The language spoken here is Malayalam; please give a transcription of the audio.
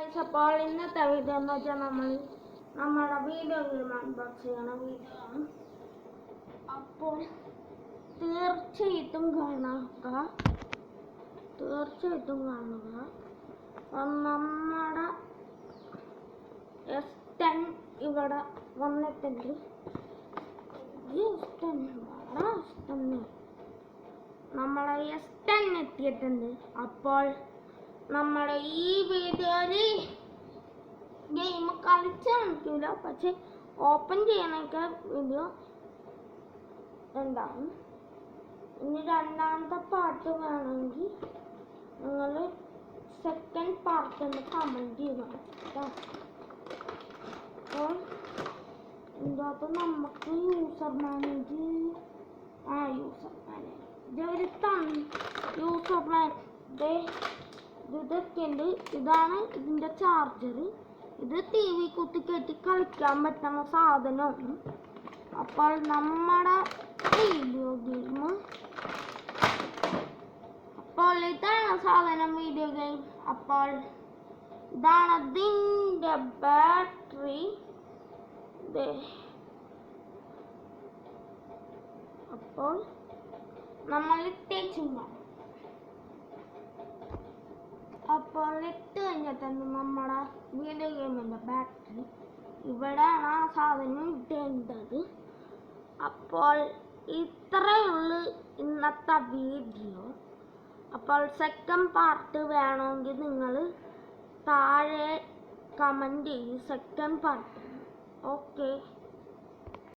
ഗൈസ്, അപ്പോൾ ഇന്നത്തെ വീഡിയോ എന്ന് വെച്ചാൽ നമ്മുടെ വീഡിയോ ഗെയിം അൺബോക്സ് ചെയ്യണ വീഡിയോ ആണ്. അപ്പോൾ തീർച്ചയായിട്ടും കാണുക. നമ്മുടെ S10 ഇവിടെ വന്നിട്ടുണ്ട്. നമ്മളെ S10 എത്തിയിട്ടുണ്ട്. അപ്പോൾ നമ്മുടെ ഈ വീഡിയോയിൽ ഗെയിം കളിച്ച് കാണിക്കില്ല, പക്ഷെ ഓപ്പൺ ചെയ്യാനൊക്കെ വീഡിയോ ഉണ്ടാവും. ഇനി രണ്ടാമത്തെ പാർട്ട് വേണമെങ്കിൽ നിങ്ങൾ സെക്കൻഡ് പാർട്ട് എന്ന് കമൻറ്റ് ചെയ്യണം കേട്ടോ. അപ്പോൾ ഇതിൻ്റെ അകത്ത് നമുക്ക് യൂസർ മാനേജ് ഇതൊക്കെ ഉണ്ട്. ഇതാണ് ഇതിൻ്റെ ചാർജർ. ഇത് TV കുത്തിക്കയറ്റി കളിക്കാൻ പറ്റുന്ന സാധനമാണ്. അപ്പോൾ നമ്മുടെ വീഡിയോ ഗെയിം, അപ്പോൾ ഇതാണ് സാധനം വീഡിയോ ഗെയിം. അപ്പോൾ ഇതാണ് അതിൻ്റെ ബാറ്ററി. അപ്പോൾ നമ്മൾ ഇട്ടേച്ചുണ്ടാവും. അപ്പോൾ ഇട്ട് കഴിഞ്ഞിട്ടുണ്ട് നമ്മുടെ വീഡിയോ ഗെയിമിൻ്റെ ബാറ്ററി. ഇവിടെയാണ് ആ സാധനം ഇടേണ്ടത്. അപ്പോൾ ഇത്രയേ ഉള്ളൂ ഇന്നത്തെ വീഡിയോ. അപ്പോൾ സെക്കൻഡ് പാർട്ട് വേണമെങ്കിൽ നിങ്ങൾ താഴെ കമൻറ്റ് ചെയ്യും സെക്കൻഡ് പാർട്ട്. ഓക്കെ.